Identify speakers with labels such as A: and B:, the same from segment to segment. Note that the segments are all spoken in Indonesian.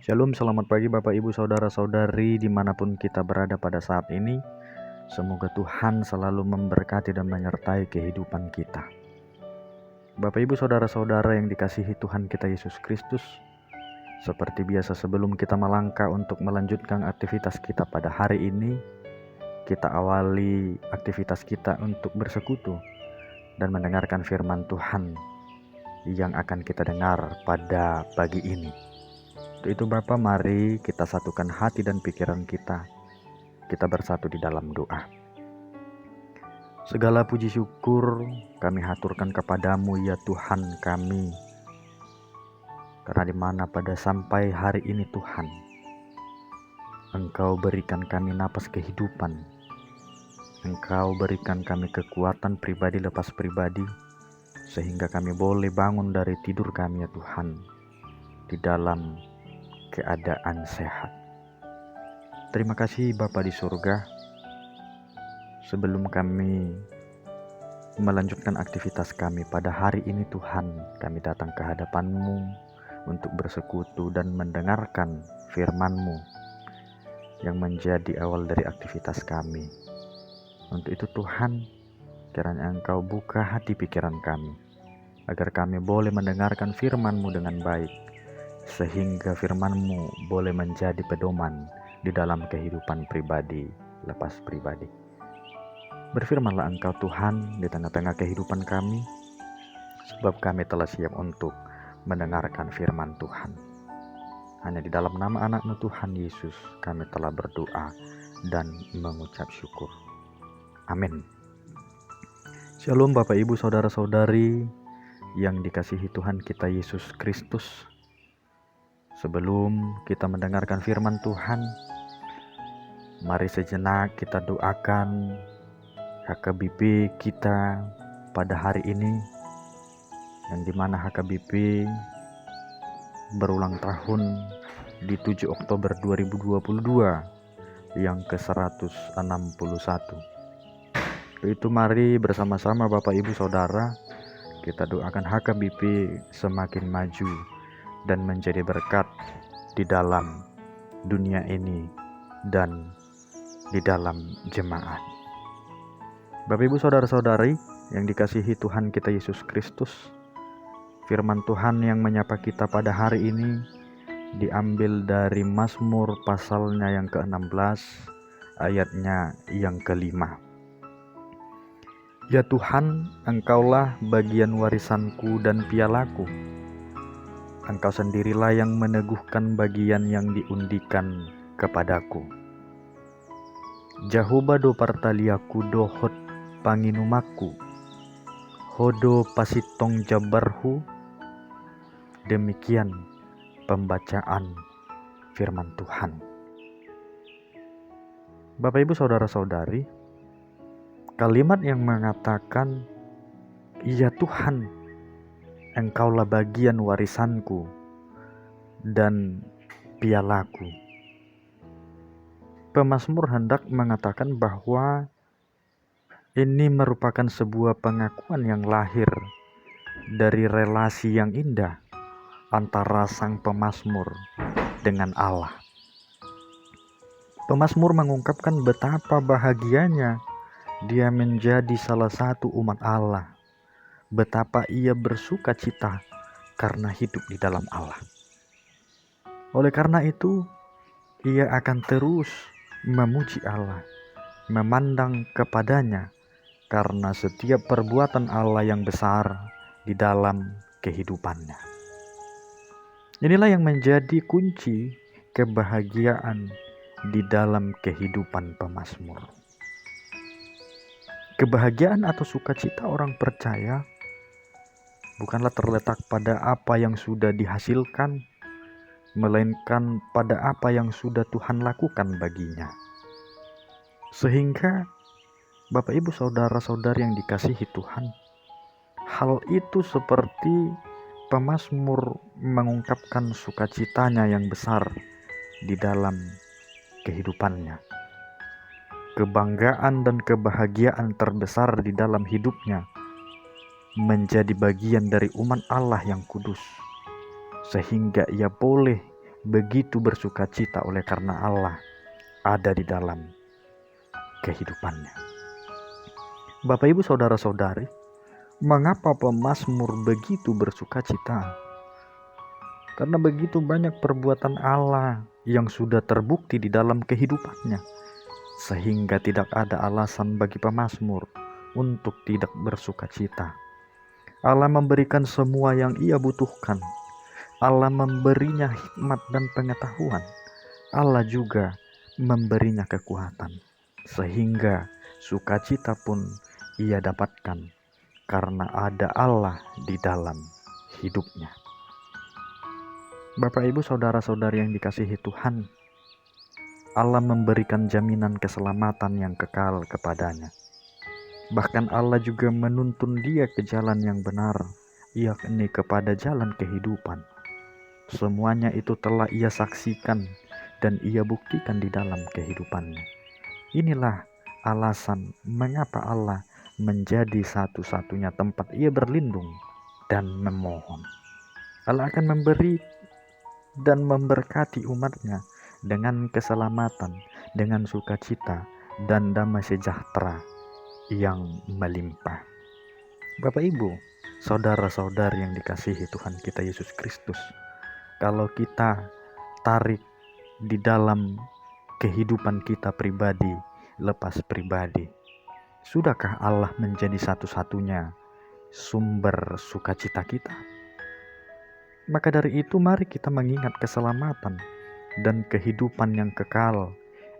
A: Shalom, selamat pagi Bapak Ibu Saudara-saudari dimanapun kita berada pada saat ini. Semoga Tuhan selalu memberkati dan menyertai kehidupan kita. Bapak Ibu Saudara-saudara yang dikasihi Tuhan kita Yesus Kristus, seperti biasa sebelum kita melangkah untuk melanjutkan aktivitas kita pada hari ini, kita awali aktivitas kita untuk bersekutu dan mendengarkan firman Tuhan yang akan kita dengar pada pagi ini. Untuk itu Bapa, mari kita satukan hati dan pikiran kita. Kita bersatu di dalam doa. Segala puji syukur kami haturkan kepadamu ya Tuhan kami. Karena di mana pada sampai hari ini Tuhan, Engkau berikan kami napas kehidupan. Engkau berikan kami kekuatan pribadi lepas pribadi, sehingga kami boleh bangun dari tidur kami ya Tuhan, di dalam keadaan sehat. Terima kasih Bapa di surga. Sebelum kami melanjutkan aktivitas kami pada hari ini Tuhan, kami datang ke hadapan-Mu untuk bersekutu dan mendengarkan firman-Mu yang menjadi awal dari aktivitas kami. Untuk itu Tuhan, kiranya Engkau buka hati pikiran kami, agar kami boleh mendengarkan firman-Mu dengan baik, sehingga firman-Mu boleh menjadi pedoman di dalam kehidupan pribadi lepas pribadi. Berfirmanlah Engkau Tuhan di tengah-tengah kehidupan kami, sebab kami telah siap untuk mendengarkan firman Tuhan. Hanya di dalam nama anak-Mu Tuhan Yesus kami telah berdoa dan mengucap syukur. Amin. Shalom Bapak Ibu Saudara-saudari yang dikasihi Tuhan kita Yesus Kristus. Sebelum kita mendengarkan firman Tuhan, mari sejenak kita doakan HKBP kita pada hari ini, yang dimana HKBP berulang tahun di 7 Oktober 2022 yang ke-161. Itu mari bersama-sama Bapak Ibu Saudara kita doakan HKBP semakin maju dan menjadi berkat di dalam dunia ini dan di dalam jemaat. Bapak Ibu Saudara-saudari yang dikasihi Tuhan kita Yesus Kristus, firman Tuhan yang menyapa kita pada hari ini diambil dari Mazmur pasalnya yang ke-16 ayatnya yang ke-5. Ya Tuhan, Engkaulah bagian warisanku dan pialaku. Engkau sendirilah yang meneguhkan bagian yang diundikan kepadaku. Jahuba do partaliaku dohot panginumaku, hodo pasitong jabarhu. Demikian pembacaan firman Tuhan. Bapak Ibu Saudara-saudari, kalimat yang mengatakan, ya Tuhan, Engkaulah bagian warisanku dan pialaku. Pemazmur hendak mengatakan bahwa ini merupakan sebuah pengakuan yang lahir dari relasi yang indah antara sang pemazmur dengan Allah. Pemazmur mengungkapkan betapa bahagianya dia menjadi salah satu umat Allah, betapa ia bersuka cita karena hidup di dalam Allah. Oleh karena itu, ia akan terus memuji Allah, memandang kepadanya karena setiap perbuatan Allah yang besar di dalam kehidupannya. Inilah yang menjadi kunci kebahagiaan di dalam kehidupan pemazmur. Kebahagiaan atau sukacita orang percaya bukanlah terletak pada apa yang sudah dihasilkan, melainkan pada apa yang sudah Tuhan lakukan baginya. Sehingga Bapak Ibu Saudara-saudari yang dikasihi Tuhan, hal itu seperti pemazmur mengungkapkan sukacitanya yang besar di dalam kehidupannya. Kebanggaan dan kebahagiaan terbesar di dalam hidupnya menjadi bagian dari umat Allah yang kudus, sehingga ia boleh begitu bersuka cita oleh karena Allah ada di dalam kehidupannya. Bapak Ibu saudara-saudari, mengapa pemazmur begitu bersuka cita? Karena begitu banyak perbuatan Allah yang sudah terbukti di dalam kehidupannya, sehingga tidak ada alasan bagi pemazmur untuk tidak bersuka cita. Allah memberikan semua yang ia butuhkan. Allah memberinya hikmat dan pengetahuan. Allah juga memberinya kekuatan, sehingga sukacita pun ia dapatkan karena ada Allah di dalam hidupnya. Bapak Ibu saudara-saudari yang dikasihi Tuhan, Allah memberikan jaminan keselamatan yang kekal kepadanya. Bahkan Allah juga menuntun dia ke jalan yang benar, yakni kepada jalan kehidupan. Semuanya itu telah ia saksikan dan ia buktikan di dalam kehidupannya. Inilah alasan mengapa Allah menjadi satu-satunya tempat ia berlindung dan memohon. Allah akan memberi dan memberkati umatnya dengan keselamatan, dengan sukacita dan damai sejahtera yang melimpah. Bapak Ibu, saudara-saudari yang dikasihi Tuhan kita Yesus Kristus, kalau kita tarik di dalam kehidupan kita pribadi, lepas pribadi, sudahkah Allah menjadi satu-satunya sumber sukacita kita? Maka dari itu mari kita mengingat keselamatan dan kehidupan yang kekal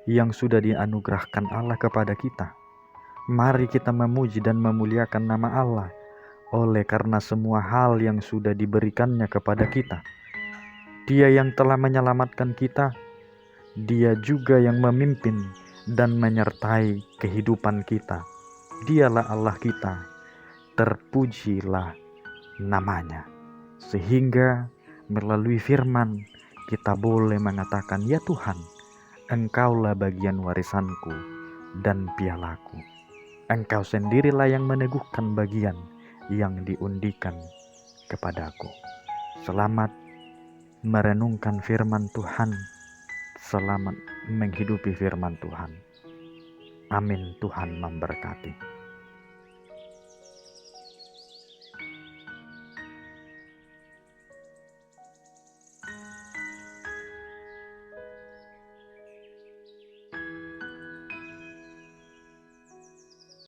A: yang sudah dianugerahkan Allah kepada kita. Mari kita memuji dan memuliakan nama Allah oleh karena semua hal yang sudah diberikannya kepada kita. Dia yang telah menyelamatkan kita, Dia juga yang memimpin dan menyertai kehidupan kita. Dialah Allah kita, terpujilah namanya. Sehingga melalui firman kita boleh mengatakan, ya Tuhan, Engkaulah bagian warisanku dan pialaku. Engkau sendirilah yang meneguhkan bagian yang diundikan kepadaku. Selamat merenungkan firman Tuhan, selamat menghidupi firman Tuhan. Amin. Tuhan memberkati.